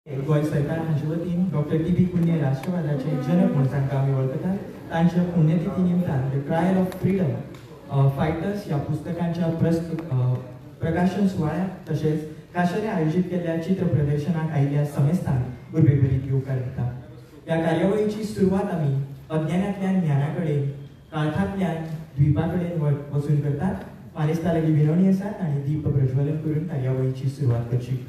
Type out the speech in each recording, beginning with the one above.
गोय सरकार हाचे वतीन डॉक्टर टी बी कुन्ये राष्ट्रवादाचे जनक म्हणून तांकां आमी वळखतात. तांच्या पुण्यतिथी निमतान the trial of freedom fighters ह्या पुस्तकांच्या प्रकाशन सुवाळ्याक तशेंच काशेरे आयोजीत केल्ल्या चित्र प्रदर्शनाक आयिल्ल्या समेस्तांक उर्बेभरीत येवकार दिता. ह्या कार्यावळीची सुरवात आमी अज्ञानांतल्यान ज्ञाना कडेन, काळखांतल्यान द्विपा कडेन वचून करतात. मानेस्ता लागीं विनवणी आसात आनी दीप प्रज्वलन करून कार्यावळीची सुरवात करची.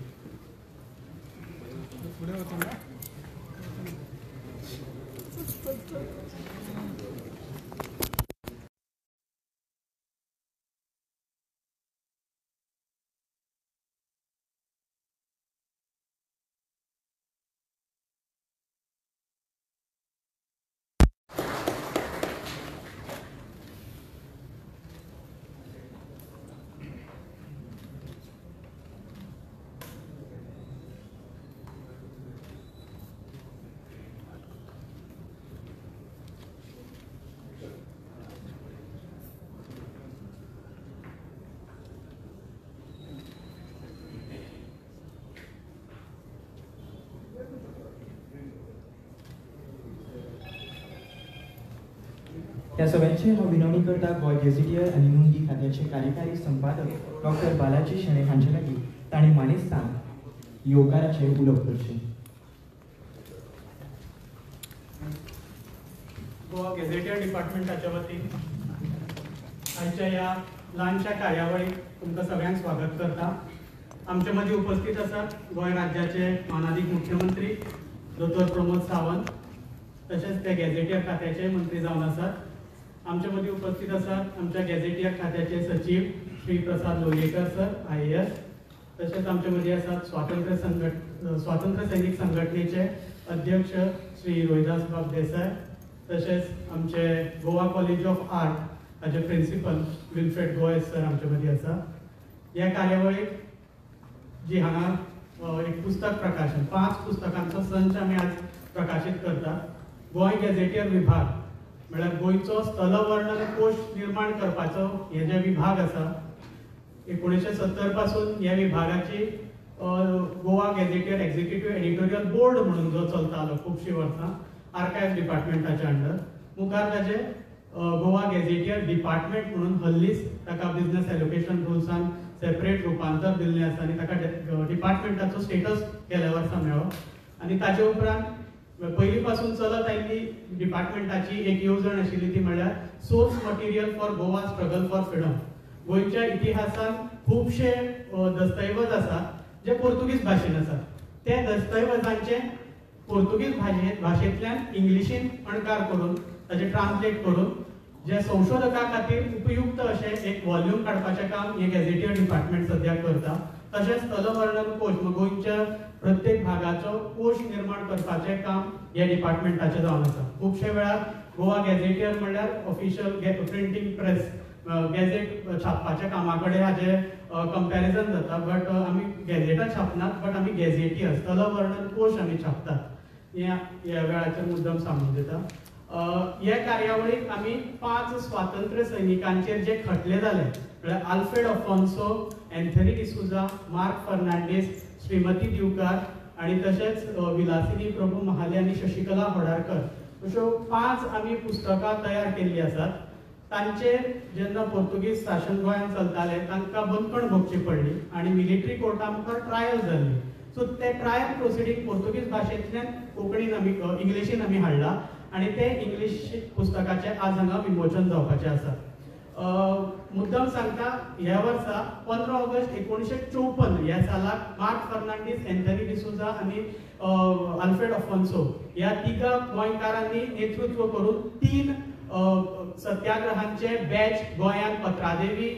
ह्या सगळ्यांची हांव विनवणी करता गोंय गेझेटियर आनी नोंदी खात्याचे कार्यकारी संपादक डॉक्टर बालाजी शेणे हांचे लागीं ताणें मानेस्तांक येवकाराचे उलोवप करचें. गोवा गेझेटियर डिपार्टमेंटाच्या वतीन आयच्या ह्या ल्हानशा कार्यावळीक तुमकां सगळ्यांक स्वागत करता. आमचे मदीं उपस्थित आसात गोंय राज्याचे मानाधीक मुख्यमंत्री दोतोर प्रमोद सावंत, तशेंच ते गेझेटियर खात्याचे मंत्री जावन आसात. आमच्या मदीं उपस्थित आसात आमच्या गेझेटियर खात्याचे सचिव श्री प्रसाद लोलयेकर सर IAS, तशेंच आमच्या मदीं आसात स्वातंत्र्य सैनीक संघटनेचे अध्यक्ष श्री रोहिदास बाब देसाय, तशेंच आमचे गोवा कॉलेज ऑफ आर्ट हाचे प्रिंसिपल विल्फ्रेड गोयस सर आमच्या मदीं आसा. ह्या कार्यावळीक जी हांगा एक पुस्तक प्रकाशन 5 पुस्तकांचो संच आमी आज प्रकाशीत करतात. गोंय गेझेटियर विभाग म्हळ्यार गोंयचो स्थलवर्णन कोश निर्माण करपाचो हे जे विभाग आसा 1970 पासून ह्या विभागाची गोवा गेझेटियर एक्झिक्युटिव्ह एडिटोरियल बोर्ड म्हणून जो चलतालो खुबशीं वर्सां आर्कायव्ह डिपार्टमेंटाच्या अंडर. मुखार ताचे गोवा गेझेटियर डिपार्टमेंट म्हणून हल्लीच ताका बिझनेस एलोकेशन रुल्सान सेपरेट रुपांतर दिल्लें आसा आनी ताका डिपार्टमेंटाचो स्टेटस गेल्या वर्सा मेळ्ळो. आनी ताचे उपरांत पयलीं पासून चलत आयिल्ली डिपार्टमेंटाची एक येवजण आशिल्ली ती म्हळ्यार source material for Goa struggle for freedom. गोंयच्या इतिहासान खुबशे दस्तऐवज आसात जे पोर्तुगीज भाशेन आसात. ते दस्तऐवजांचे पोर्तुगीज भाशेंतल्यान इंग्लिशीन अणकार करून ताचे ट्रान्सलेट करून जे संशोधकां खातीर उपयुक्त अशें एक वॉल्यूम काडपाचें काम हे गेझेटियर डिपार्टमेंट सद्याक करता. तशेंच स्थलवर्णन कोश गोंयच्या प्रत्येक भागाचो कोश निर्माण करपाचें काम ह्या डिपार्टमेंटाचें जावन आसा. खुबशे वेळार गोवा गेझेटियर म्हणल्यार ऑफिशियल प्रिंटींग प्रेस गॅझेट छापपाच्या कामा कडेन हाजे कंपॅरिजन जाता. बट आमी गॅझेटां छापनात, बट आमी गेझेटियर स्थलवर्णन कोश आमी छापतात. ह्या वेळाचेर मुद्दम सांगून दिता. ह्या कार्यावळीक आमी 5 स्वातंत्र्य सैनिकांचेर जे खटले जाले म्हळ्यार Alfred Afonso, Anthony D'Souza, Mark Fernandes, Shrimati Divkar आनी तशेंच विलासिनी प्रभू महाले आनी शशिकला होडारकर अश्यो 5 आमी पुस्तकां तयार केल्लीं आसात. तांचेर जेन्ना पोर्तुगीज शासन गोंयांत चलताले तांकां बंदखण भोगची पडली आनी मिलिटरी कोर्टान मुखार ट्रायल जाल्ली. सो ते ट्रायल प्रोसिडींग पोर्तुगीज भाशेंतल्यान कोंकणीन आमी इंग्लिशीन आमी हाडला आनी ते इंग्लीश पुस्तकाचे आज हांगा विमोचन जावपाचें आसा. मुद्दम सांगता ह्या वर्सा 15 ऑगस्ट 1954 ह्या सालाक मार्क फर्नांडीस, एंथनी डिसुजा आनी आल्फ्रेड अफॉन्सो ह्या 3 गोंयकारांनी नेतृत्व करून 3 सत्याग्रहांचे बॅच गोंयांत पत्रादेवी,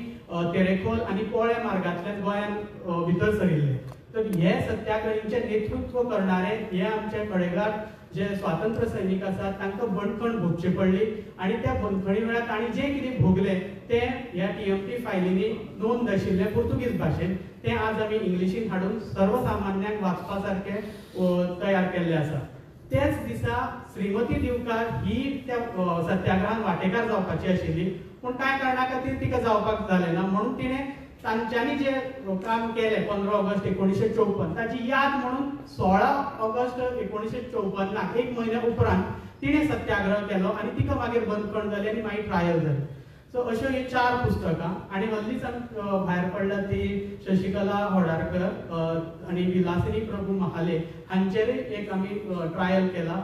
तेरेखोल आनी पोळे मार्गांतल्यान गोंयांत भितर सरिल्ले. तर हे सत्याग्रहींचे नेतृत्व करणारे हे आमचे कडेगार जे स्वातंत्र्य सैनीक आसात तांकां बंदखण भोगची पडली आनी त्या बंदखणी वेळार तांणी जे कितें भोगले ते ह्या TMT फायलींनी नोंद आशिल्ले पोर्तुगीज भाशेन ते आज आमी इंग्लिशीन हाडून सर्वसामान्यांक वाचपा सारके तयार केल्ले आसा. तेच दिसा श्रीमती दिवकार ही त्या सत्याग्रहान वांटेकार जावपाची आशिल्ली, पूण कांय कारणा खातीर तिका जावपाक जालें ना म्हणून तिणें तांच्यांनी जे काम केलें 15 ऑगस्ट 1954 ताची याद म्हणून 16 ऑगस्ट 1954 एक म्हयन्या उपरांत तिणें सत्याग्रह केलो आनी तिका मागीर बंदखण जाली आनी मागीर ट्रायल जाली. सो अश्यो ही 4 पुस्तकां आनी हल्लीच भायर पडला ती शशिकला होडारकर आनी विलासिनी प्रभू महाले हांचेरय एक आमी ट्रायल केला.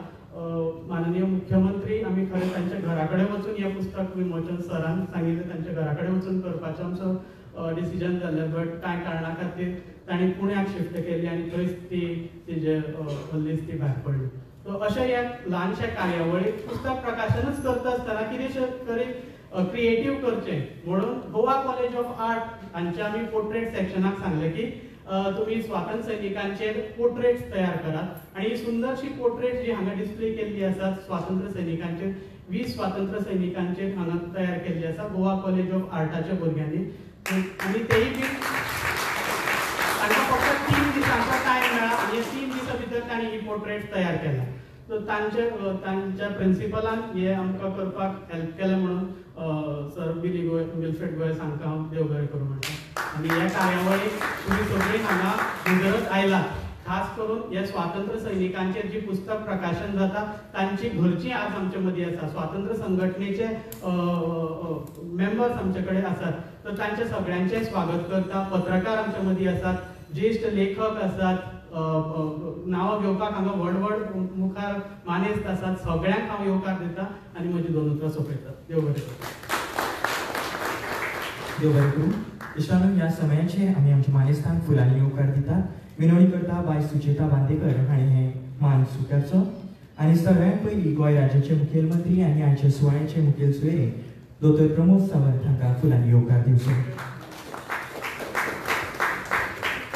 माननीय मुख्यमंत्री आमी खरें तांच्या घरा कडेन वचून हें पुस्तक विमोचन सरान सांगिल्लें तांच्या घरा कडेन वचून करपाचो आमचो डिसिजन जाल्लें, बट कांय कारणां खातीर तांणी पुण्याक शिफ्ट केली आनी थंयच ती तिजे हल्लीच ती भायर पडली. सो अशें ह्या ल्हानशा कार्यावळीक पुस्तक प्रकाशनच करता आसतना कितेंशें तरी क्रिएटीव करचें म्हणून गोवा कॉलेज ऑफ आर्ट हांच्या आमी पोर्ट्रेट सेक्शनाक सांगलें की तुम्ही स्वातंत्र्य सैनिकांचे पोर्ट्रेट्स तयार करात आणि ही सुंदरशी पोर्ट्रेट जी हांगा डिस्प्ले केल्ली आसात स्वातंत्र्य सैनिकांचे 20 स्वातंत्र्य सैनिकांचे हांगा तयार केल्ली आसा गोवा कॉलेज ऑफ आर्टाच्या भुरग्यांनी आणि तेही बी तांकां फक्त 3 दिसांचो टायम मेळ्ळा आणि 3 दिसां भितर तांणी ही पोर्ट्रेट तयार केला. सो तांच्या प्रिंसिपलान हे आमकां करपाक हेल्प केलें म्हणून सर विल्फ्रेड गोयस हांकां हांव देव बरें करूं म्हणटा. आणि ह्या कार्यावळीक तुम्ही सगळीं हांगा हजरत आयला. खास करून हे स्वातंत्र्य सैनिकांचेर जी पुस्तक प्रकाशन जाता तांची घरची आज आमचे मदीं आसा. स्वातंत्र्य संघटनेचे मेंबर्स आमचे कडेन आसात, तर तांचे सगळ्यांचे स्वागत करता. पत्रकार आमचे मदीं आसात, ज्येष्ठ लेखक आसात, नांवां घेवपाक हांगा व्हड मुखार मानेस्त आसात. सगळ्यांक हांव येवकार दिता आनी म्हजी 2 उतरां सोंपयता. देव बरें करूं. देव बरें करूं. इश्टानो, ह्या समयाचे आमी आमच्या मानेस्तांक फुलांनी येवकार दितात. विनवणी करता बाय सुचेता बांदेकर हांणी हे मान स्विकारचो. आनी सगळ्यांत पयलीं गोंय राज्याचे मुखेलमंत्री आनी आमचे सुवाळ्याचे मुखेल सोयरे दोतोर प्रमोद सावंत हांकां फुलांनी येवकार दिवचो.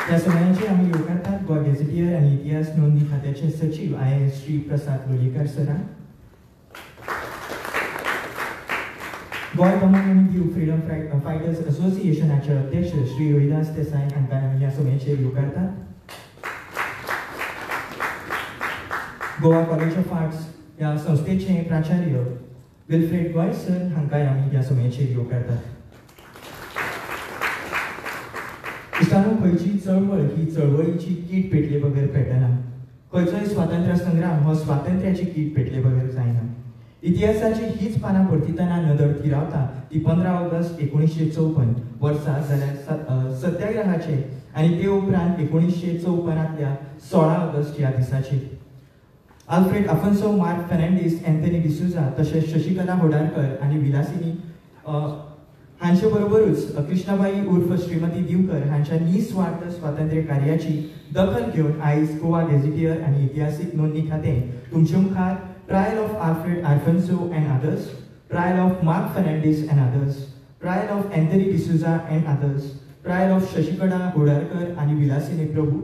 ह्या समयाचे आमी येवकारतात गोंय गेझेटियर आनी इतिहास नोंदणी खात्याचे सचिव IAS श्री प्रसाद लोलयेकर सरांक. गोय कम्युनिटी फ्रीडम फायटर्स असोसिएशनाचे अध्यक्ष श्री रोहिदास देसाई हांकां ह्या समयाचेर येवकारतात. गोवा कॉलेज ऑफ आर्ट्स ह्या संस्थेचे प्राचार्य विल्फ्रेड गोयस सर हांकांय आमी ह्या समयाचेर येवकारतात. इश्टानो, खंयची चळवळ ही चळवळीची कीट पेटले बगर पेटना. खंयचोय स्वातंत्र्य संग्राम हो स्वातंत्र्याची कीट पेटले बगर जायना. इतिहासाची हीच पानां परतितना नदर थिरावता ती 15 ऑगस्ट 1954 वर्सा जाल्यार सत्याग्रहाचे आनी ते उपरांत 1954 16 ऑगस्ट ह्या दिसाची. Alfred Afonso mark Fernandes, Anthony D'Souza तशेंच शशिकला होडारकर आनी विलासिनी हांचे बरोबरूच कृष्णाबाई उर्फ श्रीमती दिवकर हांच्या निस्वार्थ स्वातंत्र्य कार्याची दखल घेवन आयज गोवा गेझेटियर आनी इतिहासीक नोंदणी खातें तुमचे मुखार Trial of Alfred Alfonso and others, Trial of Mark Fernandez and others, Trial of Anthony D'Souza and others, Trial of Shashikala Hodarkar and Vilasini Prabhu,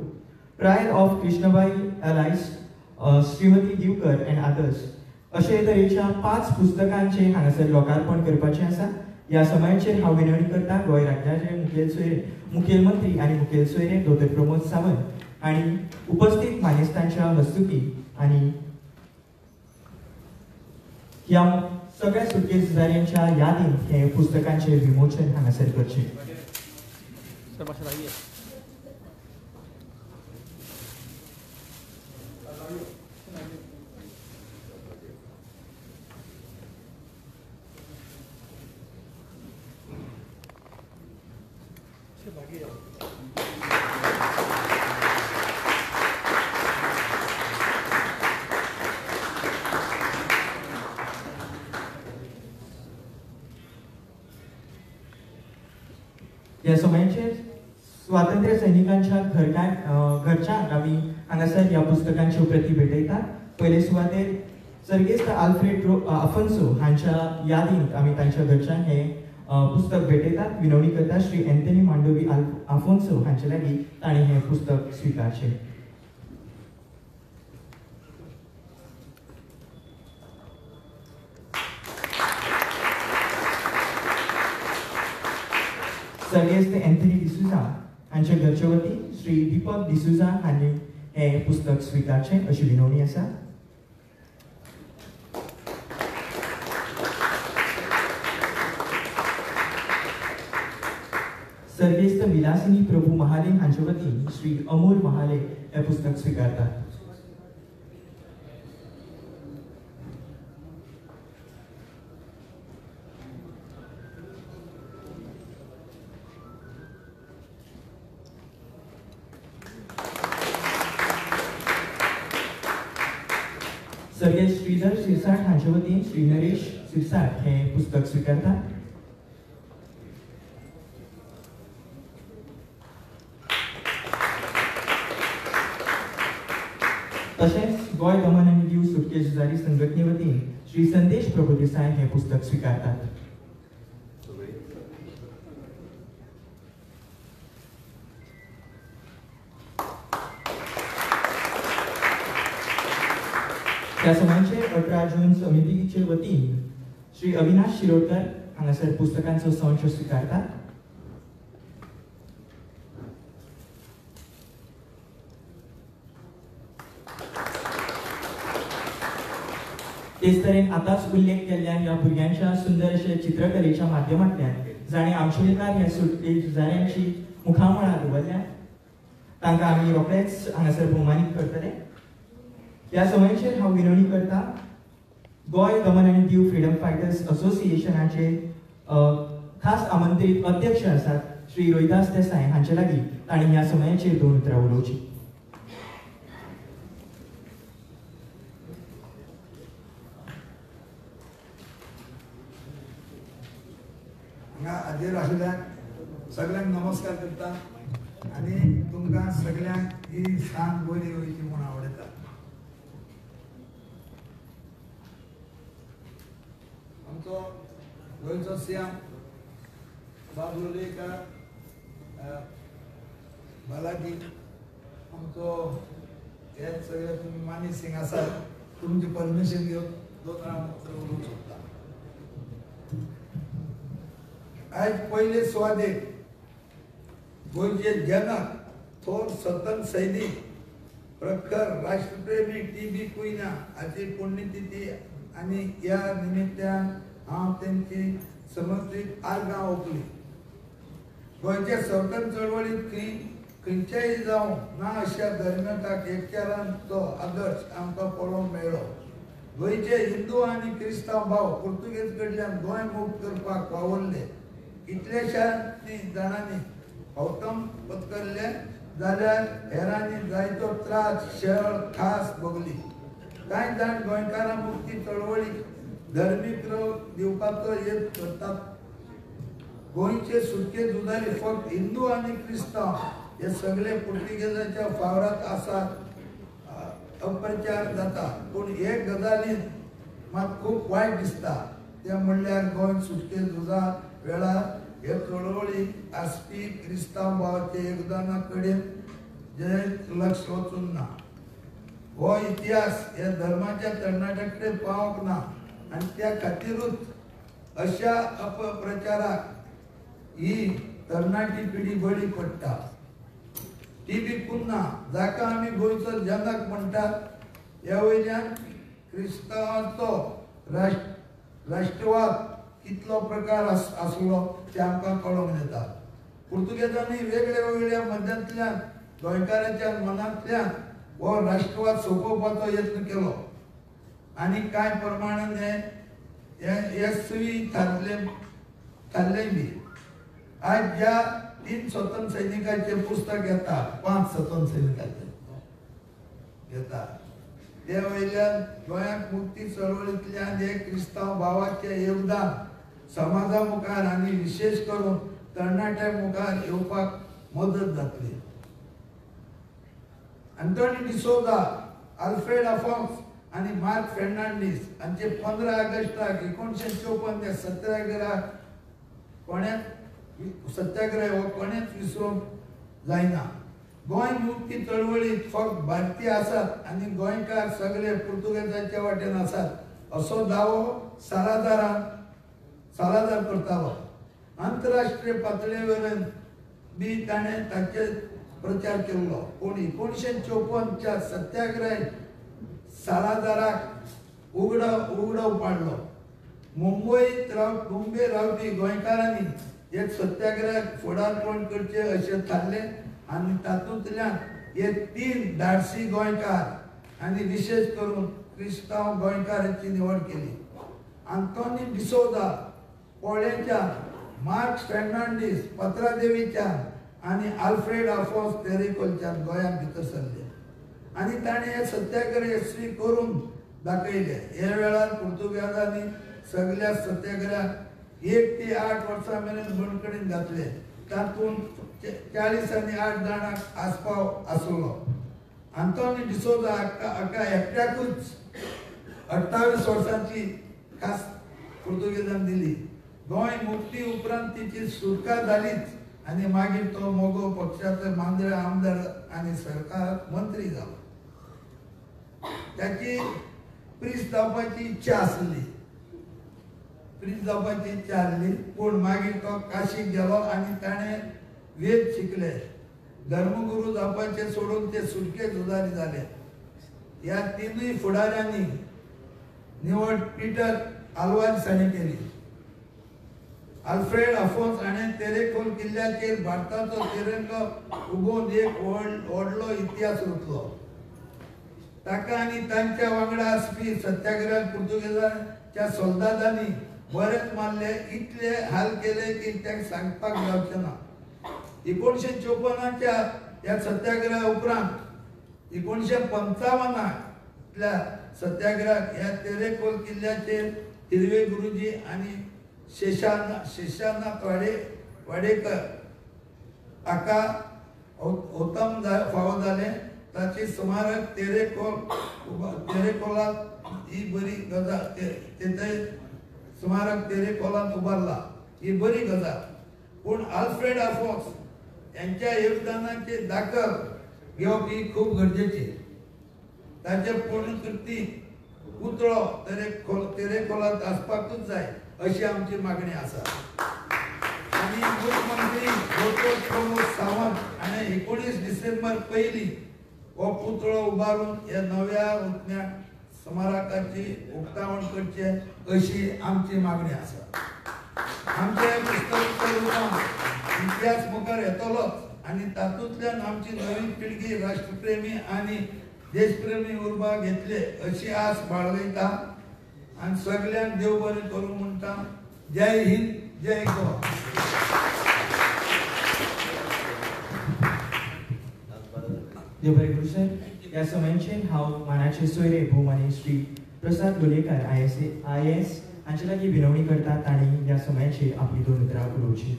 Trial of Krishnabai Alais, Srimati Divkar and others. अशे तरेच्या 5 पुस्तकांचे हांगासर लोकार्पण करपाचें आसा. ह्या समयाचेर हांव विनवणी करता गोंय राज्याचे मुखेलमंत्री आनी मुखेल सोयरे दोतोर प्रमोद सावंत आनी उपस्थित मानेस्तांच्या हस्तुकी आनी ह्या सगळ्या सुटके झुजाऱ्यांच्या यादीन हे पुस्तकांचे विमोचन हांगासर करचे. ह्या समयाचेर स्वातंत्र्य सैनिकांच्या घरच्यांक आमी हांगासर ह्या पुस्तकांच्यो प्रती भेटयतात. पयले सुवातेर सर्गेस्त आल्फ्रेड आफोन्सो हांच्या यादींत आमी तांच्या घरच्यांक हे पुस्तक भेटयतात. विनवणी करता श्री एंथनी मांडोवी आफोन्सो हांचे लागीं तांणी हें पुस्तक स्विकारचें. सर्गेस्त एंथनी डिसूजा हांचे घरचे वतीन श्री दीपक डिसूजा हांणी हें पुस्तक स्विकारचें अशी विनवणी आसा. सर्गेस्त विलासिनी प्रभू महाले हांचे वतीन श्री अमोल महाले हे पुस्तक स्वीकारतात. सर्गेस्त श्रीधर सिरसाट हांचे वतीन श्री नरेश सिरसाट हे पुस्तक स्वीकारतात. तसेच गोय दमन आणि दीव सुटके झुजारी संघटने वतीन श्री संदेश प्रभुदेसाय हे पुस्तक स्वीकारतात. त्या समाजाचे 18 जून समितीचे वतीन श्री अविनाश शिरोडकर हांगासर पुस्तकांचो संच स्वीकारतात. तेच तरेन आताच उल्लेख केल्ल्या ह्या भुरग्यांच्या सुंदर अशा चित्रकलेच्या माध्यमांतल्यान जाणे आमचेकार ह्या सुटके झुजाऱ्यांची मुखामळार दवरल्या तांकां आमी रोखडेच हांगासर भोवमानीत करतले. ह्या समयाचेर हांव विनवणी करता गोय दमन आनी दीव फ्रीडम फायटर्स असोसिएशनाचे खास आमंत्रीत अध्यक्ष आसात श्री रोहिदास देसाय हांचे लागीं तांणी ह्या समयाचेर 2 उतरां उलोवची. हाजेर आशिल्ल्यांक सगळ्यांक नमस्कार करता आनी तुमकां सगळ्यांक ही सांज बरी वयची म्हूण आवडटा. आमचो गोंयचो सीएम बाब लोलयेकर बालाजी आमचो हे सगळे तुमी मानी सिंग आसात तुमची परमिशन घेवन 2 उलोवंक सोदता. आज पहिले सुवातेर गोंयचे जनक थोर स्वतंत्र सैनीक प्रखर राष्ट्रप्रेमी टीबी कुईना हाची पुण्यतिथी आनी ह्या निमित्यान हांव तेंची समर्पित आर्गां ओंपली. गोंयच्या स्वतंत्र चळवळींत खंयच्याय जावं ना अशा धर्मिकाक एकचारान तो आदर्श आमकां पळोवंक मेळ्ळो. गोंयचे हिंदू आनी क्रिस्तांव भाव पुर्तुगेज कडल्यान गोंय मुक्त करपाक वावरले. कितल्याशांनी जाणांनी हौतम पत्करले जाल्यार हेरांनी जायतो त्रास छळ खास भोगली. कांय जाण गोंयकारां मुक्ती चळवळीक धर्मीक रोग दिवपाचो यत्न करतात. गोंयचे सुटके झुजारी फक्त हिंदू आनी क्रिस्तांव हे सगळे पुर्तुगेजाच्या फावरात आसात अप्रचार जाता. पूण हे गजालीन मात खूब वायट दिसता ते म्हणल्यार गोंय सुटके झुजा वेळार हे चळवळीक आसपी क्रिस्तांव भावाचे योगदाना कडेन जे लक्ष वचूंक ना. हो इतिहास हे धर्माच्या तरणाट्या कडेन पावोंक ना आनी त्या खातीरूच अशा अपप्रचाराक ही तरणाटी पिढी बळी पडटा. टीबी कुन्ना जाका आमी गोंयचो जनक म्हणटात ह्या वयल्यान क्रिस्तांवाचो राष्ट्रवाद कितलो प्रकार आसलो ते आमकां कळोंक येता. पुर्तुगेजांनी वेगळ्या वेगळ्या मध्यांतल्यान गोंयकारांच्या मनांतल्यान हो राष्ट्रवाद सोंपोवपाचो यत्न केलो आनी कांय प्रमाणान हे यशस्वी थारले बी. आज ज्या 3 स्वतंत्र सैनिकांचे पुस्तक येता 5 स्वतंत्र सैनिकांचे येता ते वयल्यान गोंयाक मुक्ती चळवळींतल्यान हे क्रिस्तांव भावाचे योगदान समाजा मुखार आनी विशेष करून तरणाट्या मुखार येवपाक मदत जातली. अँटोनी डिसोजा, आल्फ्रेड अफॉन्स आनी मार्क फेर्नांडीस हांचे 15 ऑगस्टाक 1954 या सत्याग्रहाक सत्याग्रह हो कोणेच विसरूंक जायना. गोंय मुक्ती चळवळीत फक्त भारतीय आसात आनी गोंयकार सगळे पुर्तुगेजांच्या वाटेन आसात असो दावो सालादार करतालो. आंतरराष्ट्रीय पातळीवरून बी ताणें ताचे प्रचार केल्लो. पूण 1954च्या सत्याग्रहान सालादाराक उगडव पाडलो. मुंबय रावपी गोंयकारांनी एक सत्याग्रह फुडारपण करचे अशें थारले आनी तातूंतल्यान हे 3 धाडसी गोंयकार आनी विशेष करून क्रिस्तांव गोंयकारांची निवड केली. आंतोनी डिसोजा पोळेंच्यान, मार्क्स फेर्नांडीस पत्रादेवीच्यान आनी आल्फ्रेड आफोन्स तेरेकोलच्यान गोंयांत भितर सरले आनी ताणें हे सत्याग्रह यशस्वी करून दाखयले. हे वेळार पुर्तुगेजांनी सगळ्या सत्याग्रहाक 1 ते 8 वर्सां मेरेन बंदखणीत घातले. तातूंत 40 आनी 8 जाणांक आस्पाव आसलो. आंतोनी डिसोजा हाका एकट्याकूच 28 वर्सांची खास पुर्तुगेजांनी दिली. गोंय मुक्ती उपरांत तिची सुटका जालीच आनी मागीर तो मोगो पक्षाचो मांद्रे आमदार आनी सरकारांत मंत्री जालो. त्याची प्रिस्ट जावपाची इच्छा आसली, पूण मागीर तो काशीक गेलो आनी ताणें वेद शिकले. धर्मगुरू जावपाचे सोडून ते सुटके झुजारी जाले. ह्या 3 फुडाऱ्यांनी निवड पीटर आल्वाज हाणें केली. आल्फ्रेड आफोन्स हाणें तेरेखोल किल्ल्याचेर भारताचो तिरंगो उगोवन एक व्हडलो इतिहास रचलो. ताका आनी तांच्या वांगडा आसपी सत्याग्रहाक पुर्तुगेजांच्या सोल्दादांनी बरेच मारले, इतले हाल केले की तांकां सांगपाक जावचें ना. 1954च्या ह्या सत्याग्रहा उपरांत 1955 सत्याग्रहाक ह्या तेरेखोल किल्ल्याचेर हिरवे गुरुजी आनी शेषानाथ वाडेकर हाका उत्तम फावो जाले. ताची स्मारक तेरेखोलात ही बरी गजाल, तेथे स्मारक तेरेखोलात उबारला, ही बरी गजाल. पूण आल्फ्रेड आफोन्स यांच्या योगदानाची दाखल घेवप ही खूब गरजेची. ताचे पुण्यकृती पुतळो तेरेखोलात आसपाकूच जाय अशी आमची मागणी आसा. आनी मुख्यमंत्री डॉ. प्रमोद सावंत हाणें 19 डिसेंबर पयलीं हो पुतळो उबारून ह्या नव्या उठण्याक स्मारकाची उक्तावण करचे अशी आमची मागणी आसा. आमचे पुस्तक इतिहास मुखार येतलोच आनी तातूंतल्यान आमची नवी पिळगी राष्ट्रप्रेमी आनी देशप्रेमी उर्बा घेतले अशी आस बाळगयता आनी सगळ्यांक देव बरें करूं म्हणटा. जय हिंद, जय गोवा. देव बरें करूं सर. ह्या समयांचेर हांव मानाचे सोयरे भोवमानी श्री प्रसाद लोलयेकर IAS हांचे लागीं विनवणी करता तांणी ह्या समयांचेर आपली 2 उतरां उलोवची.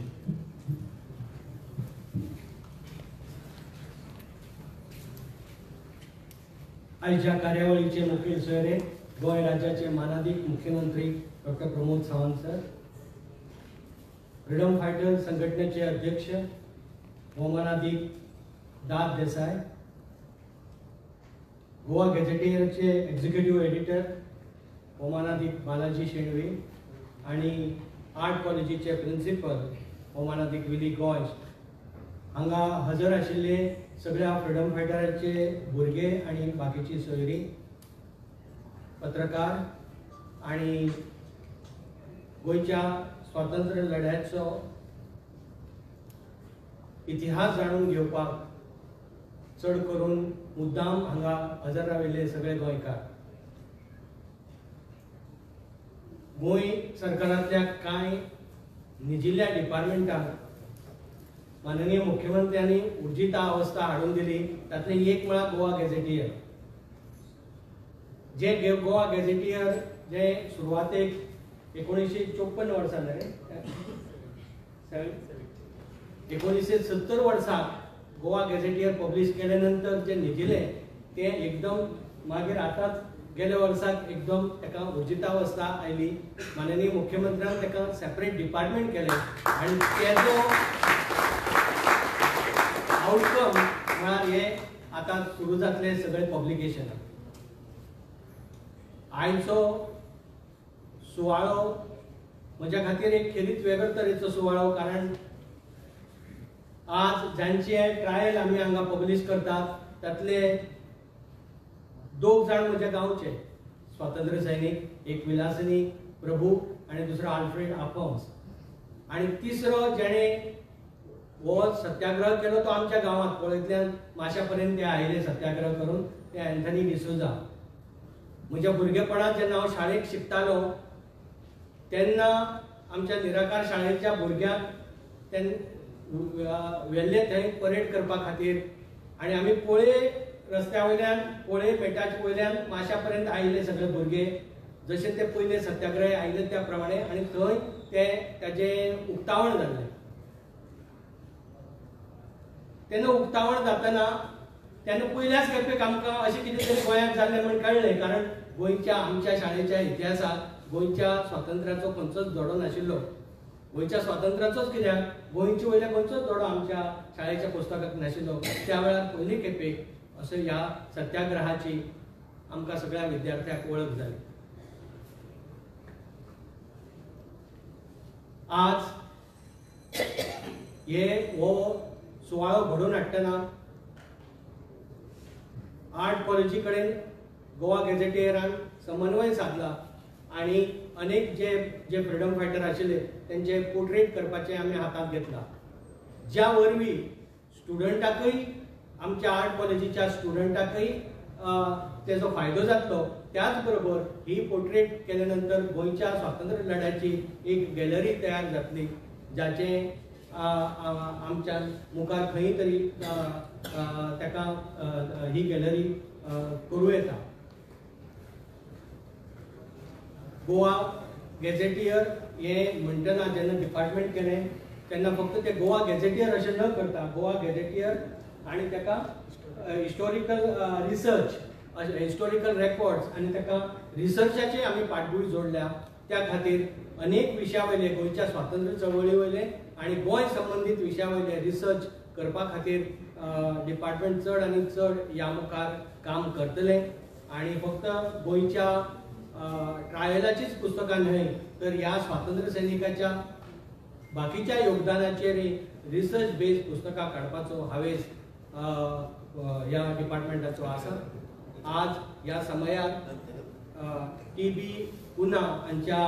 आयच्या कार्यावळीचे मुखेल सोयरे गोंय राज्याचे मानाधीक मुख्यमंत्री डॉ. Pramod Sawant sir, freedom fighter संघटनेचे अध्यक्ष भोवमानाधीक दाद देसाय, गोवा गॅझेटियरचे एक्झिक्युटिव्ह एडिटर भोवमानाधीक बालाजी शेणवे आणि आर्ट कॉलेजीचे प्रिन्सिपल भोवमानाधीक विली गॉयस हांगा हजर आशिल्ले सगळ्या फ्रीडम फायटरांचे भुरगे आणि बाकीची सोयरी, पत्रकार आणि गोंयच्या स्वातंत्र्य लढ्याचो इतिहास जाणून घेवपाक चड करून मुद्दाम हांगा हजर राविल्ले सगळे गोंयकार. गोंय सरकारांतल्या कांय निजिल्ल्या डिपार्टमेंटांक माननीय मुख्यमंत्र्यांनी उर्जिता अवस्था हाडून दिली. तातूंतलें एक म्हळ्यार गोवा गॅझेटियर. जे गोवा गॅझेटियर जे सुरवातेक 1954 वर्सा रे 1970 वर्सा गोवा गॅझेटियर पब्लिश केले नंतर जे निजिले ते एकदम मागीर आतांच गेल्या वर्साक एकदम ताका उर्जितावस्था आयली. माननीय मुख्यमंत्र्यान ताका सेपरेट डिपार्टमेंट केले आनी तेजो आउटकम म्हळ्यार हे आतां सुरू जातले सगळे पब्लिकेशन. आयचो सुवाळो म्हज्या खातीर एक खेरीत वेगळ्या तरेचो सुवाळो, कारण आज जांचे ट्रायल आमी हांगा पब्लिश करतात तातले 2 जाण म्हज्या गांवचे स्वातंत्र्य सैनीक, एक विलासिनी प्रभू आणि दुसरो आल्फ्रेड आफोन्स. आणि तिसरो जेणे हो सत्याग्रह केलो तो आमच्या गावात पळयतल्यान माश्यापर्यंत ते आयले सत्याग्रह करून ते अँथनी डिसोजा. म्हज्या भुरगेपणांत जेन्ना हांव शाळेक शिकतालो तेन्ना आमच्या निराकार शाळेच्या भुरग्यांक व्हेल्ले थंय परेड करपा खातीर आनी आमी पोळे रस्त्या वयल्यान पोळे पेटाच्या वयल्यान माश्यापर्यंत आयिल्ले सगळे भुरगे जशे ते पयले सत्याग्रही आयिल्ले त्या प्रमाणे आनी थंय ते ताजें उक्तावण जाल्लें. तेन्ना उक्तावण जातना तेन्ना पयल्याच खेपेक आमकां अशें कितें तरी गोंयांत जाल्लें म्हण कळ्ळें. कारण गोंयच्या आमच्या शाळेच्या इतिहासांत गोंयच्या स्वातंत्र्याचो खंयचोच धडो नाशिल्लो. गोंयच्या स्वातंत्र्याचोच कित्याक गोंयचे वयले खंयचोच धडो आमच्या शाळेच्या पुस्तकाक नाशिल्लो. त्या वेळार पयली खेपेक असो ह्या सत्याग्रहाची आमकां सगळ्या विद्यार्थ्यांक वळख जाली. आज हो सुवाळो घडोवन हाडटना आर्ट कॉलेजी कडेन गोवा गॅझेटियरान समन्वय साधला आणि अनेक जे फ्रीडम फायटर आशिल्ले त्यांचे पोर्ट्रेट करपाचे आमी हातांत घेतला. ज्या वरवीं स्टुडंटाकय आमच्या आर्ट कॉलेजीच्या स्टुडंटाकय तेजो फायदो जातलो. त्याच बरोबर ही पोर्ट्रेट केले नंतर गोंयच्या स्वातंत्र्य लढ्याची एक गॅलरी तयार जातली जाचे आमच्या मुखार खंय तरी ताका ही गॅलरी करूं येता. गोवा गॅझेटियर हे म्हणटना जेन्ना डिपार्टमेंट केलें तेन्ना फक्त ते गोवा गॅझेटियर अशें न करता गोवा गॅझेटियर आनी ताका हिस्टॉरिकल रिसर्च हिस्टॉरिकल रेकॉर्ड्स आनी ताका रिसर्चाचे आमी फाटभूंय जोडल्या. त्या खातीर अनेक विशया वयले गोंयच्या स्वातंत्र्य चळवळी वयले आनी गोंय संबंधीत विशया वयले रिसर्च करपा खातीर डिपार्टमेंट चड आनी चड ह्या मुखार काम करतले. आनी फक्त गोंयच्या ट्रायलाचीच पुस्तकां न्हय तर ह्या स्वातंत्र्य सैनिकाच्या बाकीच्या योगदानाचेर रिसर्च बेस्ड पुस्तकां काडपाचो हावेस ह्या डिपार्टमेंटाचो आसा. आज ह्या समयार TB पुना हांच्या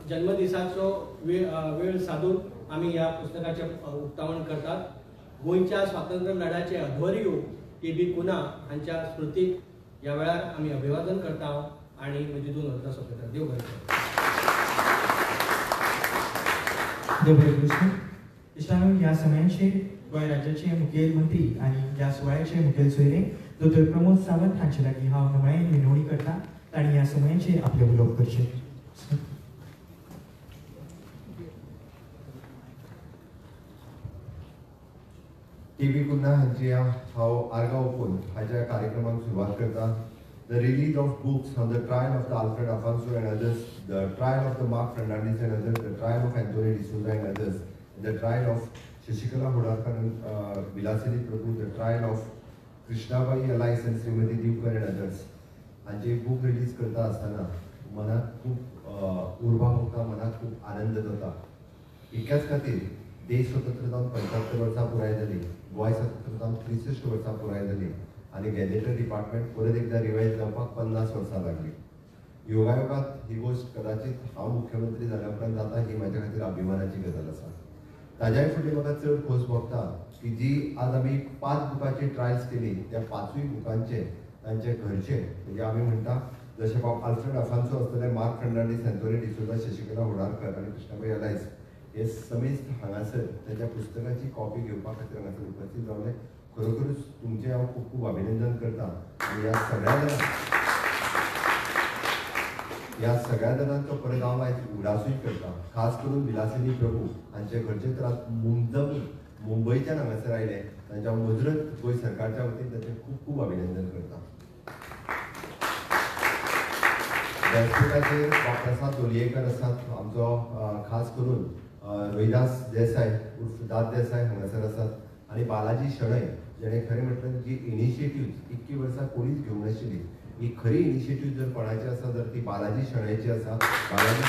जन्मदिसाचो वेळ साधून आमी ह्या पुस्तकाचें उक्तावण करतात. गोंयच्या स्वातंत्र्य लढ्याचे अध्वर्यू TB पुना हांच्या स्मृतीक ह्या वेळार आमी अभिवादन करता आनी म्हजी 2 अर्दां सोंपयता. देव बरें करूं. देव बरें करूं. इश्टानो ह्या समयांचेर गोंय राज्याचे मुखेलमंत्री आनी ह्या सुवाळ्याचे मुखेल सोयरे दोतोर प्रमोद सावंत हांचे लागीं हांव नमळायेन विनवणी करता तांणी ह्या समयांचेर आपले उलोवप करचें. TB पुन्हा हांची हांव आर्गां ओपून हाच्या कार्यक्रमाक सुरवात करता. The release of books on the trial of the Alfred Afonso and others, the trial of the Mark Fernandez and others, the trial of Anthony D'Souza and others, the trial of Shashikala Hodalkar and Vilasini Prabhu, the trial of Krishnabai Alais and Srimati Divkar and others. हांचे book release करता आसतना मनात खूब उर्बा भोगता, मनात खूब आनंद जाता. एकाच खातीर देश स्वतंत्र जावन 75 वर्सां पुराय जाली, गोंय स्वतंत्र जावन 63 वर्सां पुराय जाली आनी गॅझेटर डिपार्टमेंट परत एकदा रिवायज जावपाक 50 वर्सां लागली. योगायोगात ही गोष्ट कदाचित हांव मुख्यमंत्री जाल्या उपरांत जाता ही म्हाज्या खातीर अभिमानाची गजाल आसा. ताज्याय फुडें म्हाका चड खोस भोगता की जी आज आमी 5 बुकांची ट्रायल्स केली त्या 5य बुकांचे तांचे घरचे म्हणजे आमी म्हणटा जशे आल्फ्रेड अफान्सो आसतले, mark Fernandes, Anthony D'Souza, Shashikala होडाळकर आनी कृष्णाबाई अलायस हे समेस्त हांगासर त्याच्या पुस्तकाची कॉपी घेवपा खातीर हांगासर उपस्थित रावले. खरोखरूच तुमचे हांव खूब खूब अभिनंदन करता. आनी ह्या सगळ्या जाणांचो परत हांव आयज उडासूय करता. खास करून विलासिनी प्रभू हांचे घरचे तर आज मुंबयच्यान हांगासर आयले. तांच्या मुजरत गोंय सरकारच्या वतीन ताचें खूब खूब अभिनंदन करता. व्यासपीठाचेर प्रसाद लोलयेकर आसात. आमचो खास करून रोहिदास देसाय उर्फ दाद देसाय हांगासर आसात आनी बालाजी शणै जेणे खरें म्हटल्यार जी इनिशिएटिव्ह इतकी वर्सां कोणीच घेवंक नाशिल्ली, ही खरी इनिशिएटिव्ह जर कोणाची आसा तर ती बालाजी शणैची आसा. बालाजी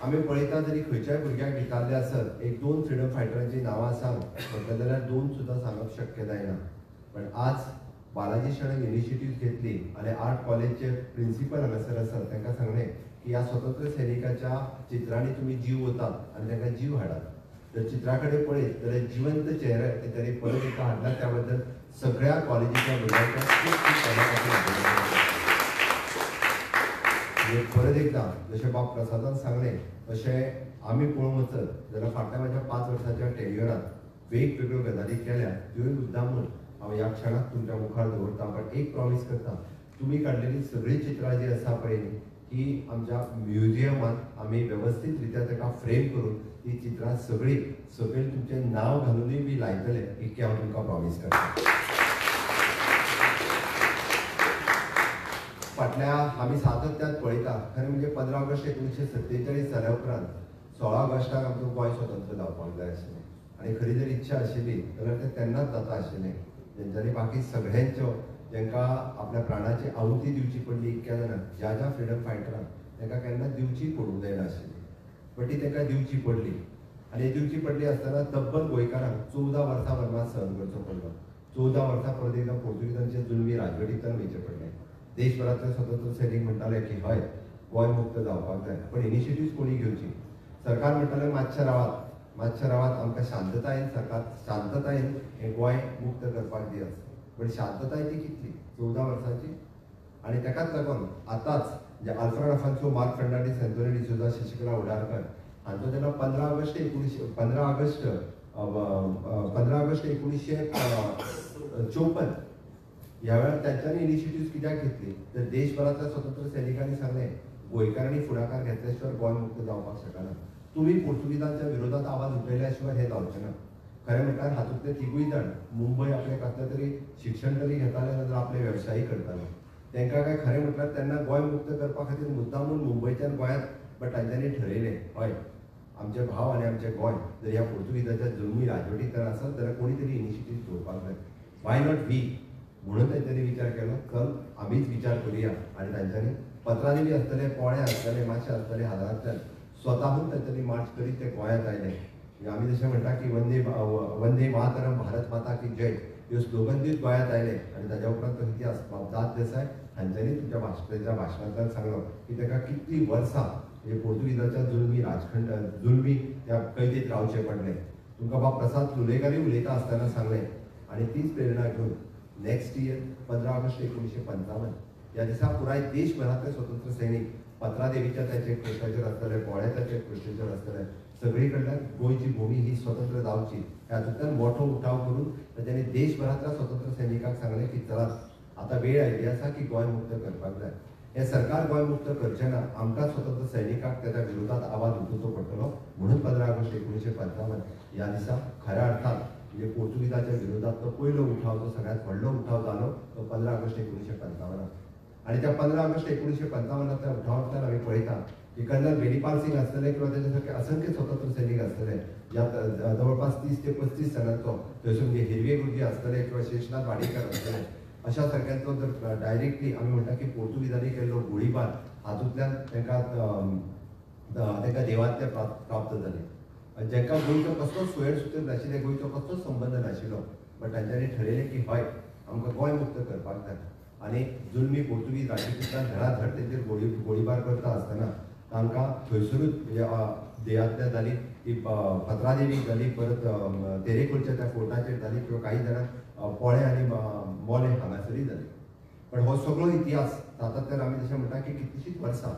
आमी पळयता तरी खंयच्याय भुरग्याक भितारले आसत 1-2 फ्रीडम फायटरांची नांवां सांग म्हटलें जाल्यार 2 सुद्दां सांगप शक्य जायना. पण आज बालाजी शेणन इनिशिएटिव्ह घेतली आणि आर्ट कॉलेजचे प्रिन्सिपल हांगासर आसात तांकां सांगलें की ह्या स्वतंत्र सैनिकाच्या चित्रांनी तुम्ही जीव ओतात आणि तांकां जीव हाडात। जर चित्राकडे पळयत जाल्यार जिवंत चेहरे तेंच्यांनी परत एकदा हाडला, त्याबद्दल सगळ्या कॉलेजीच्या भुरग्यांच्या खूब परत एकदा जशें बाब प्रसादान सांगलें तशें आमी पळोवंक वचत जाल्यार फाटल्या म्हाज्या 5 वर्सांच्या टेन्युरांत वेगवेगळ्यो गजाली केल्या, त्योय मुद्दामून हांव ह्या क्षणाक तुमच्या मुखार दवरता। पण एक प्रॉमिस करता, तुमी काडलेली सगळीं चित्रां जी आसा पळय ही आमच्या म्युजियमांत आमी वेवस्थीत रित्या ताका फ्रेम करून ती चित्रां सगळीं सकयल तुमचें नांव घालूनय बी लायतले, इतकें हांव तुमकां प्रॉमिस करता। फाटल्या आमी सातत्यान पळयता, खरें म्हणजे 15 ऑगस्ट 1947 जाल्या उपरांत 16 ऑगस्टाक आमचो गोंय स्वतंत्र जावपाक जाय आशिल्लें आनी खरी जर इच्छा आशिल्ली जाल्यार तें तेन्नाच जाता आशिल्लें, जेंच्यांनी बाकी सगळ्यांच्यो जेंकां आपल्या प्राणाची आहुती दिवची पडली इतक्या जाणांक, ज्या ज्या फ्रिडम फायटरांक तांकां केन्ना दिवची पडूंक जायना आशिल्ली, पण ती तांकां दिवची पडली। आनी दिवची पडली आसतना तब्बल गोंयकारांक 14 वर्सां वनवास सहन करचो पडलो। 14 वर्सां परत एकदां पोर्तुगीजांचे जुलमी राजवटींतल्यान वयचें पडलें। देशभरांतले स्वतंत्र सैनीक म्हणटाले की हय गोंय मुक्त जावपाक जाय, पण इनिशिएटिव्ह कोणी घेवची। सरकार म्हणटालें मातशें रावात आमकां शांततायेन सरकार शांततायेन हें गोंय मुक्त करपाक दियात, पण शांतताय ती कितली 14 वर्सांची। आनी ताकाच लागून आतांच जे Alfred Afonso, Mark Fernandes, Anthony D'Souza, Shashikala Udarkar हांचो जेन्ना 15 ऑगस्ट 1954 ह्या वेळार तांच्यांनी इनिशिएटिव्ह कित्याक घेतली तर देशभरांतल्या स्वतंत्र सैनिकांनी सांगलें गोंयकारांनी फुडाकार घेतल्या शिवाय गोंय मुक्त जावपाक शकना, तुमी पोर्तुगीजांच्या विरोधात आवाज उठयल्या शिवाय हें जावचें ना। खरें म्हटल्यार हातूंतले तिगूय जाण मुंबय आपले कसले तरी शिक्षण तरी घेताले नाजाल्यार आपले वेवसायी करताले, तांकां काय खरें म्हटल्यार तेन्ना गोंय मुक्त करपा खातीर मुद्दामून मुंबयच्यान गोंयांत बट तांच्यांनी ठरयलें हय आमचे भाव आनी आमचें गोंय जर ह्या पोर्तुगीजाच्या जुलमी राजवटींतल्यान आसत जाल्यार कोणी तरी इनिशिएटिव्ह घेवपाक जाय, वाय नॉट वी। म्हणून तांच्यांनी विचार केलो चल आमीच विचार करुया आनी तांच्यांनी पत्रांनी बी आसतले, पोळे आसतले, मातशें आसतले, हाजारांतल्यान स्वताहून तांच्यांनी मार्च करीत ते गोंयांत आयले। आमी जशें म्हणटा की वंदे मातरम, भारत माता की जय ह्यो स्लोगन दीत गोंयांत आयले आनी ताच्या उपरांत तो इतिहास दाद देसाय हांच्यांनी तुमच्या भाशणांतल्यान सांगलो की ताका कितलीं वर्सां म्हणजे पोर्तुगीजाच्या जुलमी त्या कैदेत रावचें पडलें। तुमकां बाब प्रसाद लोलयेकारूय उलयता आसतना सांगलें आनी तीच प्रेरणा घेवन नेक्स्ट इयर 15 ऑगस्ट 1955 ह्या दिसा पुराय देशभरांतले स्वतंत्र सैनीक पत्रादेवीच्या त्या चॅकपोस्टाचेर आसतले, पोळ्याच्या चॅकपोस्टाचेर आसतले, सगळी कडल्यान गोंयची भुमी ही स्वतंत्र जावची हातूंतल्यान मोठो उठाव करून तांच्यांनी देशभरांतल्या स्वतंत्र सैनिकांक सांगलें की चलात आतां वेळ आयली आसा की गोंय मुक्त करपाक जाय। हे सरकार गोंय मुक्त करचें ना, आमकां स्वतंत्र सैनिकांक ताच्या विरोधात आवाज उठोवचो पडटलो। म्हणून 15 ऑगस्ट 1955 ह्या दिसा खऱ्या अर्थान म्हणजे पोर्तुगीजाच्या विरोधातलो पयलो उठाव जो सगळ्यांत व्हडलो उठाव जालो तो 15 ऑगस्ट 1955 आनी त्या 15 ऑगस्ट 1955 उठावांतल्यान आमी पळयता की कर्नल वेणीपाल सिंग आसतले किंवा ताचे सारके असंख्य स्वतंत्र सैनीक आसतले, ज्यात जवळपास 30 ते 35 जाणांचो थंयसून म्हणजे हिरवे गुरुजी आसतले किंवा शेषनाथ वाडेकर आसतले, अशा सारक्यांचो जर डायरेक्टली आमी म्हणटा की पोर्तुगीजांनी केल्लो गोळीबार हातूंतल्यान तांकां देवात्य प्राप्त जाली। जेका गोंयचो कसलोच सुयेर नाशिल्ले, गोंयचो कसलोच संबंद नाशिल्लो, पण तांच्यांनी ठरयलें की हय आमकां गोंय मुक्त करपाक जाय। आनी जुलमी पोर्तुगीज राजवटींतल्यान धडाधड तेंचेर गोळीबार करता आसतना तांकां थंयसरूच म्हणजे देयांतल्या जाली ती पत्रादेवीक जाली, परत तेरेखोलच्या त्या फोर्टाचेर जाली किंवा काही जाणांक पोळे आनी मोले हांगासरूय जाली। पण हो सगळो इतिहास सातत्यान आमी जशें म्हणटा की कितलींशींच वर्सां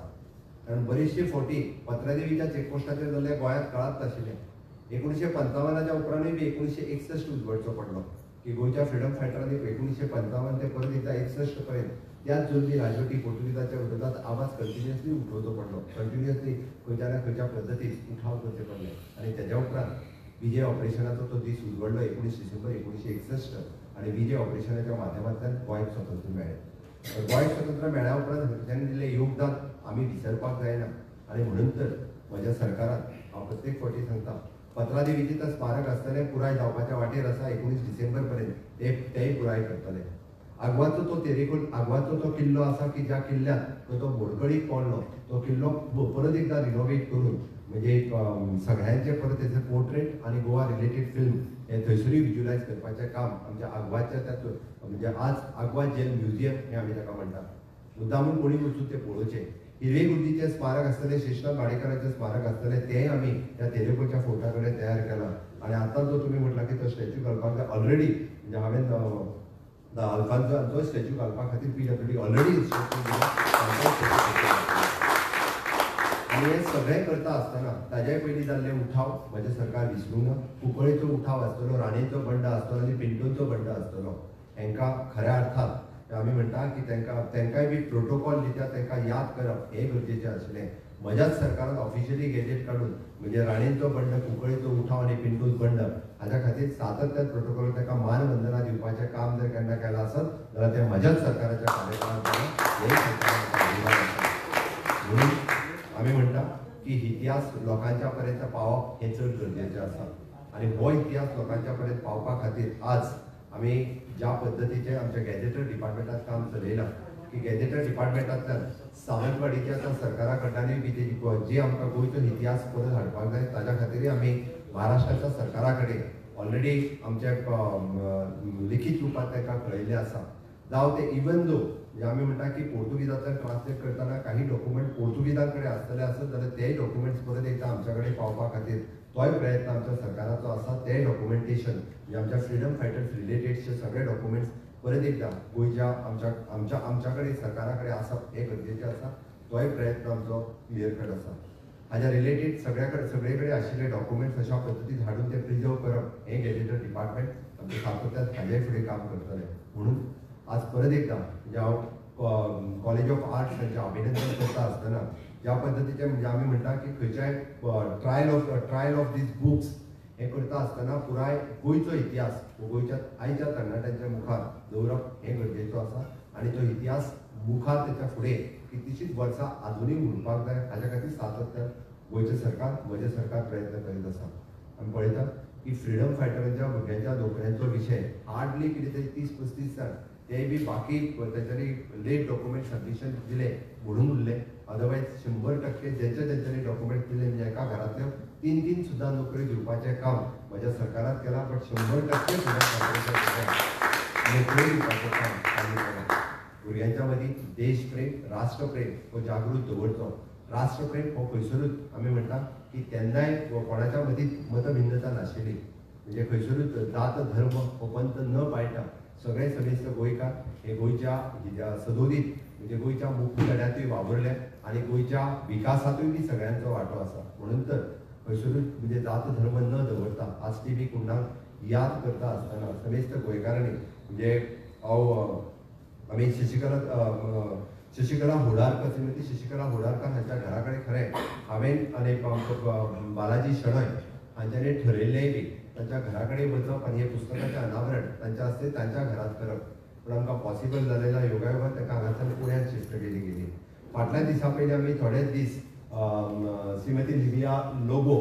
कारण बरेचशे फावटी पत्रादेवीच्या चॅकपोस्टाचेर जाल्ले गोंयांत कळत नाशिल्लें। 1955 उपरांतूय बी 1961 उजवाडचो पडलो की गोंयच्या फ्रिडम फायटरांनी 1955 ते परत एकदा 61 पर्यंत त्याच जुलमी राजवटी पोर्तुगीजाच्या विरोधात आवाज कंटिन्युअसली उठोवचो पडलो, कंटिन्युअसली खंयच्या ना खंयच्या पद्दतीन उठाव करचे पडले। आनी तेज्या उपरांत विजय ऑपरेशनाचो तो दीस उजवडलो 19 डिसेंबर 1961 आनी विजय ऑपरेशनाच्या माध्यमांतल्यान गोंयक स्वातंत्र्य मेळ्ळें। गोंयक स्वातंत्र्य मेळ्ळ्या उपरांत तांणी दिल्लें योगदान आमी विसरपाक जायना आनी म्हणून तर म्हज्या सरकारान हांव प्रत्येक फावटी सांगता पत्रादेवीचें तर स्मारक आसतलें पुराय जावपाच्या वाटेर आसा 19 डिसेंबर पर्यंत तेय पुराय करतले। आग्वाचो तो तेरेखोल आग्वाचो तो किल्लो आसा की ज्या किल्ल्यात तो मोडकळीक पडलो तो किल्लो परत एकदा रिनोवेट करून म्हणजे सगळ्यांचे परत त्याचे पोर्ट्रेट आणि गोवा रिलेटेड फिल्म हे थंयसरूय विज्युलायज करपाचें काम आमच्या आग्वाच्या तातूंत म्हणजे आज आग्वा जेल म्युझियम हे आमी ताका म्हणटात मुद्दामून कोणी वचून ते पळोवचें हिरवे गुरुजीचें स्मारक आसतलें शेषनाथ वाडेकराचें स्मारक आसतलें तेंय आमी त्या तेरेकोच्या फोर्टा कडेन तयार केलां आनी आतां जो तुमी म्हटला की तो स्टॅच्यू घालपाक जाय ऑलरेडी म्हणजे हांवें अल्फान्सो तो स्टॅच्यू घालपा खातीर PWD ऑलरेडी आनी हे सगळें करता आसतना ताज्याय पयलीं जाल्ले उठाव म्हजें सरकार विसरूं ना कुंकळेचो उठाव आसतलो राणेचो बंड आसतलो आनी पिंटोचो बंड आसतलो हांकां खऱ्या अर्थान आमी म्हणटा की तांकांय बी प्रोटोकॉल दिता तांकां याद करप हें गरजेचें आसलें म्हज्याच सरकारान ऑफिशियली गॅजेट काडून म्हणजे राणेचो बंड कुंकळेचो उठाव आनी पिंटूच बंड हाच्या खातीर सातत्यान प्रोटोकॉल ताका मानवंदना दिवपाचें काम जर केन्ना केलां आसत जाल्यार तें म्हज्याच सरकाराच्या कार्यकाळांत जालें हेय सरकारान म्हणून आमी म्हणटा की इतिहास लोकांच्या पर्यंत पावप हें चड गरजेचें आसा आनी हो इतिहास लोकांच्या पर्यंत पावपा खातीर आज आमी ज्या पद्दतीचें आमच्या गॅजेटर डिपार्टमेंटात काम चलयलां की गॅजेटर डिपार्टमेंटांतल्यान सावंतवाडीच्या त्या सरकारा कडल्यानूय बी जी आमकां गोंयचो इतिहास परत हाडपाक जाय ताच्या खातीरय आमी महाराष्ट्राच्या सरकारा कडेन ऑलरेडी आमचे लिखीत रुपांत तांकां कळयल्लें आसा जावं ते इवन दो म्हणजे आमी म्हणटा की पोर्तुगीजांतल्यान ट्रान्सलेट करतना काही डॉक्युमेंट पोर्तुगीजां कडेन आसतले आसत जाल्यार तेय डॉक्युमेंट्स परत एकदां आमच्या कडेन पावपा खातीर तोय प्रयत्न आमच्या सरकाराचो आसा तें डॉक्युमेंटेशन म्हणजे आमच्या फ्रिडम फायटर्स रिलेटेडचे सगळे डॉक्युमेंट्स परत एकदां गोंयच्या आमच्या कडेन सरकारा कडेन आसप हें गरजेचें आसा तोय प्रयत्न आमचो क्लियर कट आसा हाज्या रिलेटेड सगळे कडेन आशिल्ले डॉक्युमेंट्स अशा पद्दतीन हाडून ते प्रिजर्व करप हें गॅजेटर डिपार्टमेंट आमचे सातत्यान हाजेय फुडें काम करतलें म्हणून आज परत एकदां म्हणजे हांव कॉलेज ऑफ आर्ट्स हांचें अभिनंदन करता आसतना ज्या पद्दतीचें म्हणजे आमी म्हणटा की खंयच्याय ट्रायल ऑफ दीस बुक्स हें करता आसतना पुराय गोंयचो इतिहास गोंयच्या आयच्या तरणाट्यांच्या मुखार दवरप हें गरजेचो आसा आनी तो इतिहास मुखार तेच्या फुडें कितलींशींच वर्सां आजुनूय उरपाक जाय हाच्या खातीर सातत्यान गोंयचें सरकार म्हजें सरकार प्रयत्न करीत आसा आमी पळयता की फ्रिडम फायटरांच्या भुरग्यांच्या नोकऱ्यांचो विशय हार्डली कितें तरी 30-35 जाण ते बी बाकी तेंच्यांनी लेट डॉक्युमेंट सबमिशन दिले म्हणून उरले अदरवायज 100% जेंच्यांनी डॉक्युमेंट दिले म्हणजे एका घरांतल्यो 3 सुद्दां नोकऱ्यो दिवपाचें काम म्हज्या सरकारान केलां बट 100% सुद्दां नोकऱ्यो दिवपाचें काम आमी केलां भुरग्यांच्या मदीं देशप्रेम राष्ट्रप्रेम हो जागृत दवरचो राष्ट्रप्रेम हो खंयसरूच आमी म्हणटा की तेन्नाय कोणाच्या मदीं मतभिन्नता नाशिल्ली म्हणजे खंयसरूच जात धर्म हो पंथ न पाळटा सगळे समेस्त गोंयकार हे गोंयच्या सदोदीत म्हणजे गोंयच्या मुख्य लढ्यातूय वावरले आनी गोंयच्या विकासातूय बी सगळ्यांचो वांटो आसा म्हणून तर खंयसरूच म्हणजे जात धर्म न दवरता आज टीबी कुंडाक याद करता आसतना समेस्त गोंयकारांनी म्हणजे आमी शशिकला होडारकर श्रीमती शशिकला होडारकर हांच्या घरा कडेन खरें हांवें आनी बालाजी शणय हांच्यांनी ठरयल्लेंय बी तांच्या घरा कडेन वचप आनी हे पुस्तकाचें अनावरण तांच्या हस्ते तांच्या घरांत करप पूण आमकां पॉसिबल जालेला योगायोगान ताका हांगाच्यान पुण्यात शिफ्ट केली गेली फाटल्या दिसा पयलीं आमी थोडेच दीस श्रीमती लिविया लोबो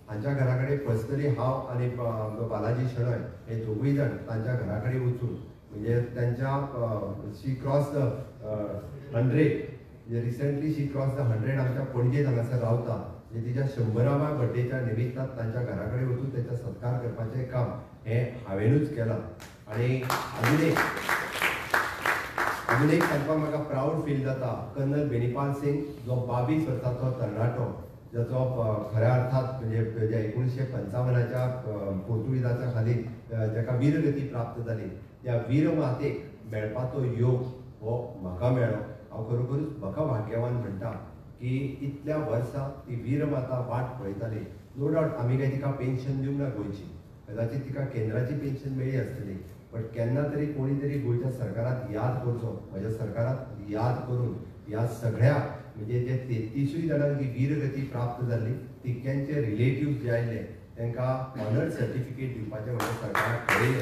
हांच्या घरा कडेन पर्सनली हांव आनी बालाजी शणय हे दोगूय जाण तांच्या घरा कडेन वचून म्हणजे त्यांच्या शी क्रॉस द 100 म्हणजे रिसेंटली शी क्रॉस द 100 आमच्या पणजेत हांगासर रावता म्हणजे तिच्या 100व्या बर्थडेच्या निमित्तान तांच्या घरा कडेन वचून तांचा सत्कार करपाचें काम हें हांवेनूच केलां आनी अजून एक सांगपाक म्हाका प्राऊड फील जाता कर्नल बेनीपाल सिंग जो 22 वर्सांचो तरणाटो जाचो खऱ्या अर्थात म्हणजे 1955च्या पोर्तुगीजाच्या खाली जाका वीरगती प्राप्त जाली त्या वीर मातेक मेळपाचो योग हो म्हाका मेळ्ळो हांव खरोखरूच म्हाका भाग्यवान म्हणटा की इतल्या वर्सां ती वीर माता वाट पळयताली नो डावट आमी काय तिका पेन्शन दिवंक ना गोंयची कदाचित तिका केंद्राची पेन्शन मेळ्ळी आसतली बट केन्ना तरी कोणी तरी गोंयच्या सरकाराक याद करचो म्हज्या सरकाराक याद करून ह्या सगळ्या म्हणजे जे 33 जाणांक जी वीरगती प्राप्त जाल्ली तितक्यांचे रिलेटिव्ह जे आयिल्ले तांकां ऑनर सर्टिफिकेट दिवपाचें म्हज्या सरकाराक थारायलें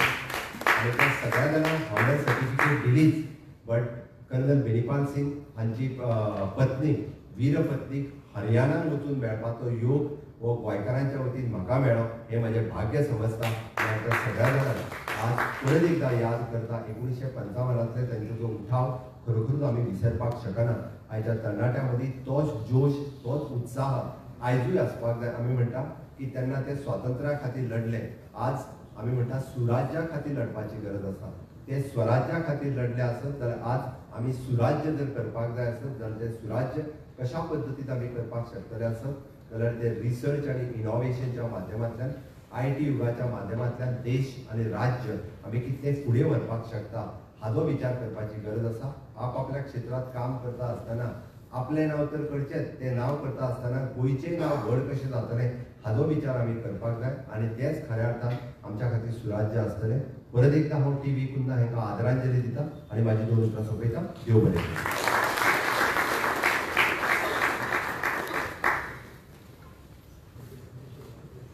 आनी त्या सगळ्या जाणांक ऑनर सर्टिफिकेट दिलीच बट कर्नल बेनीपाल सिंग हांची पत्नी वीर पत्नीक हरियाणान वचून मेळपाचो योग हो गोंयकारांच्या वतीन म्हाका मेळ्ळो हें म्हजें भाग्य समजता आनी त्या सगळ्या जाणांक आज परत एकदां याद करता 1955तले तांचो जो उठाव खरोखरूच आमी विसरपाक शकना आयच्या तरणाट्यां मदीं तोच जोश तोच उत्साह आयजूय आसपाक जाय. आमी म्हणटा की तेन्ना ते स्वातंत्र्या खातीर लढले. आज आमी म्हणटा सुराज्या खातीर लढपाची गरज आसा. ते स्वराज्या खातीर लढले आसत जाल्यार आज आमी सुराज्य जर करपाक जाय आसत जाल्यार ते सुराज्य कशा पद्दतीन आमी करपाक शकतले आसत जाल्यार ते रिसर्च आनी इनोव्हेशनच्या माध्यमांतल्यान IT युगाच्या माध्यमांतल्यान देश आनी राज्य आमी कितले फुडें व्हरपाक शकता हाचो विचार करपाची गरज आसा. आपापल्या क्षेत्रात काम करता आसतना आपलें नांव तर करचेंच, तें नांव करता आसतना गोंयचें नांव व्हड कशें जातलें हाचो विचार आमी करपाक जाय आनी तेच खऱ्या अर्थान आमच्या खातीर सुराज्य आसतलें. परत एकदां हांव TV कुन्ना हांकां आदरांजली दिता आनी म्हाजी 2 उतरां सोंपयता. देव बरें करूं.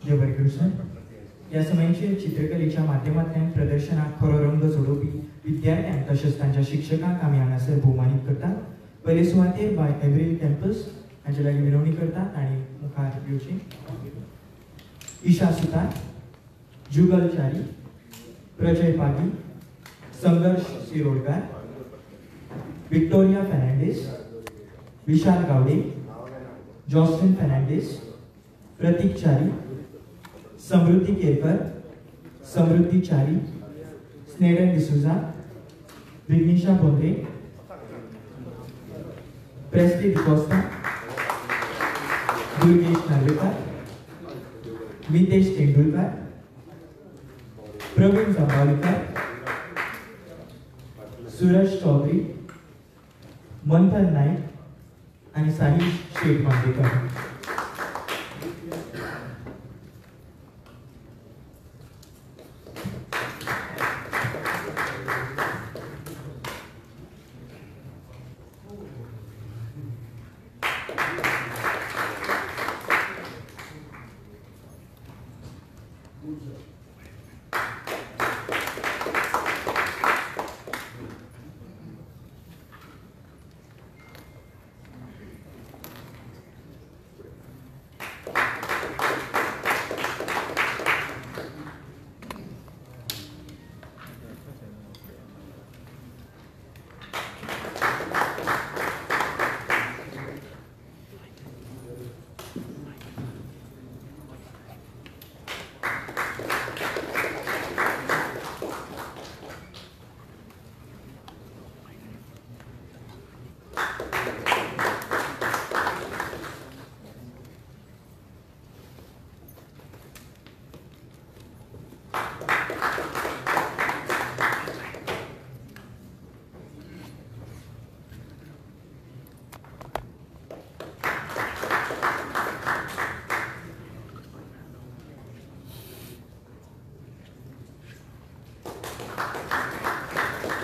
देव बरें करूं सर. ह्या समयाचेर चित्रकलेच्या माध्यमांतल्यान प्रदर्शनाक खरो रंग जोडोवपी विद्यार्थ्यांक तशेंच तांच्या शिक्षकांक आमी हांगासर भोवमानीत करतात. पयले सुवातेर बाय एव्हरी कॅम्पस हांचे लागीं विनवणी करतात आनी मुखार येवची. ईशा सुतार, जुगल च्यारी, प्रजय पागी, संघर्ष शिरोडकार, विक्टोरिया फर्नांडीस, विशाल गावडे, जॉस्टिन फर्नांडीस, प्रतीक च्यारी, समृद्धी केरकर, समृद्धी च्यारी, स्नेडन डिसुजा, विग्निशा बोंद्रे, प्रेस्ली डिकोस्टा, दुर्गेश नार्वेकर, मितेश तेंडुलकर, प्रवीण जांबावलीकर, सूरज चौधरी, मंथन नाईक आणि साहिल शेठ मांडेकर.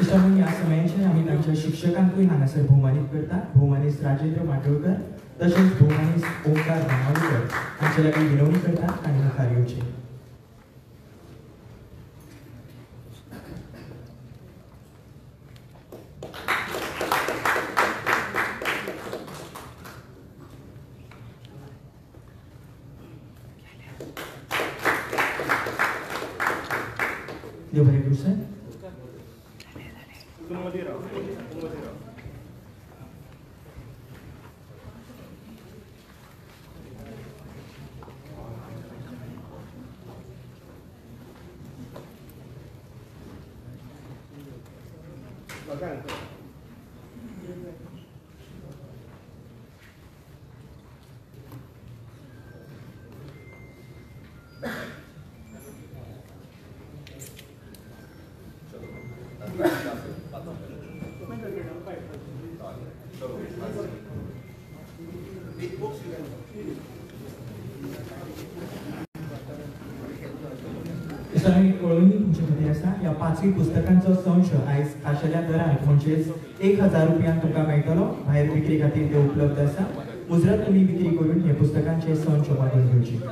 ह्या समयाचेर आमी तांच्या शिक्षकांकूय हांगासर भोवमानीत करतात. भोवमानीस राजेंद्र माटोळकर तशेंच भोवमानीस ओंकार रामावलीकर हांचे लागीं विनवणी करतात आनी मुखार येवचे. देव बरें करूं सर. कळवणी तुमचे मध्ये आसा. ह्या 5 पुस्तकांचो संच आयज खाशेल्या दरांत म्हणजेच 1000 रुपयांक तुमकां मेळटलो. भायर विक्री खातीर ते उपलब्ध आसा. मुजरत तुमी विक्री करून हे पुस्तकांचे संच मागून घेवचे.